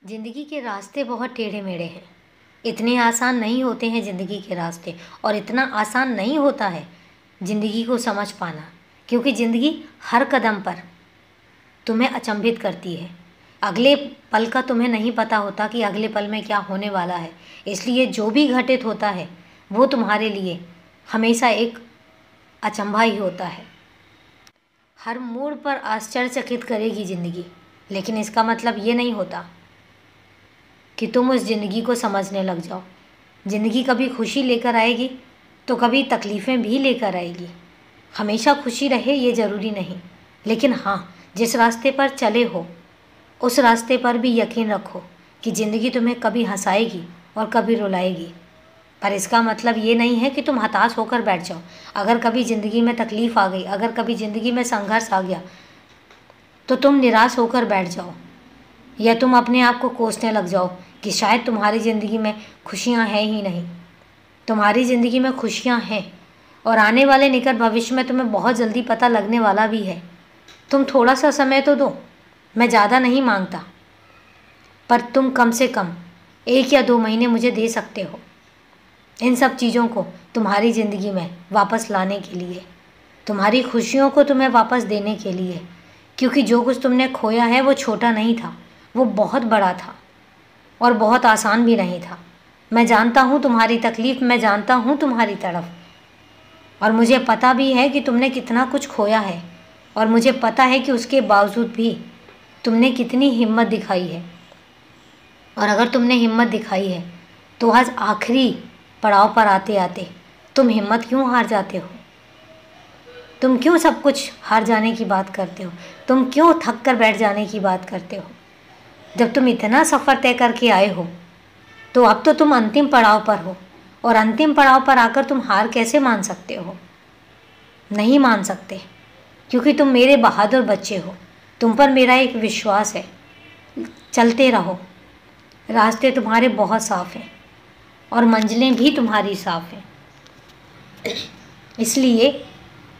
ज़िंदगी के रास्ते बहुत टेढ़े मेढ़े हैं। इतने आसान नहीं होते हैं ज़िंदगी के रास्ते, और इतना आसान नहीं होता है ज़िंदगी को समझ पाना, क्योंकि ज़िंदगी हर कदम पर तुम्हें अचंभित करती है। अगले पल का तुम्हें नहीं पता होता कि अगले पल में क्या होने वाला है। इसलिए जो भी घटित होता है वो तुम्हारे लिए हमेशा एक अचंभा ही होता है। हर मोड़ पर आश्चर्यचकित करेगी ज़िंदगी, लेकिन इसका मतलब ये नहीं होता कि तुम उस ज़िंदगी को समझने लग जाओ। ज़िंदगी कभी खुशी लेकर आएगी तो कभी तकलीफ़ें भी लेकर आएगी। हमेशा खुशी रहे ये ज़रूरी नहीं, लेकिन हाँ, जिस रास्ते पर चले हो उस रास्ते पर भी यकीन रखो कि ज़िंदगी तुम्हें कभी हंसाएगी और कभी रुलाएगी। पर इसका मतलब ये नहीं है कि तुम हताश होकर बैठ जाओ। अगर कभी ज़िंदगी में तकलीफ़ आ गई, अगर कभी ज़िंदगी में संघर्ष आ गया, तो तुम निराश होकर बैठ जाओ या तुम अपने आप को कोसने लग जाओ कि शायद तुम्हारी ज़िंदगी में खुशियाँ हैं ही नहीं। तुम्हारी ज़िंदगी में खुशियाँ हैं, और आने वाले निकट भविष्य में तुम्हें बहुत जल्दी पता लगने वाला भी है। तुम थोड़ा सा समय तो दो, मैं ज़्यादा नहीं मांगता, पर तुम कम से कम 1 या 2 महीने मुझे दे सकते हो इन सब चीज़ों को तुम्हारी ज़िंदगी में वापस लाने के लिए, तुम्हारी खुशियों को तुम्हें वापस देने के लिए। क्योंकि जो कुछ तुमने खोया है वो छोटा नहीं था, वो बहुत बड़ा था और बहुत आसान भी नहीं था। मैं जानता हूँ तुम्हारी तकलीफ़, मैं जानता हूँ तुम्हारी तड़फ, और मुझे पता भी है कि तुमने कितना कुछ खोया है, और मुझे पता है कि उसके बावजूद भी तुमने कितनी हिम्मत दिखाई है। और अगर तुमने हिम्मत दिखाई है तो आज आखिरी पड़ाव पर आते आते तुम हिम्मत क्यों हार जाते हो? तुम क्यों सब कुछ हार जाने की बात करते हो? तुम क्यों थक कर बैठ जाने की बात करते हो? जब तुम इतना सफ़र तय करके आए हो तो अब तो तुम अंतिम पड़ाव पर हो, और अंतिम पड़ाव पर आकर तुम हार कैसे मान सकते हो? नहीं मान सकते, क्योंकि तुम मेरे बहादुर बच्चे हो। तुम पर मेरा एक विश्वास है। चलते रहो, रास्ते तुम्हारे बहुत साफ़ हैं और मंजिलें भी तुम्हारी साफ़ हैं। इसलिए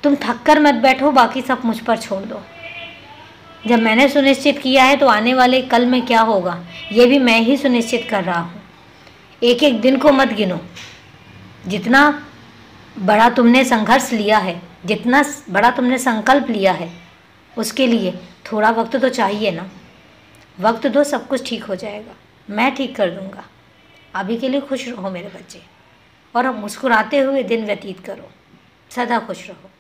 तुम थक कर मत बैठो, बाकी सब मुझ पर छोड़ दो। जब मैंने सुनिश्चित किया है तो आने वाले कल में क्या होगा ये भी मैं ही सुनिश्चित कर रहा हूँ। एक एक दिन को मत गिनो। जितना बड़ा तुमने संघर्ष लिया है, जितना बड़ा तुमने संकल्प लिया है, उसके लिए थोड़ा वक्त तो चाहिए ना। वक्त दो, सब कुछ ठीक हो जाएगा, मैं ठीक कर दूँगा। अभी के लिए खुश रहो मेरे बच्चे, और अब मुस्कुराते हुए दिन व्यतीत करो। सदा खुश रहो।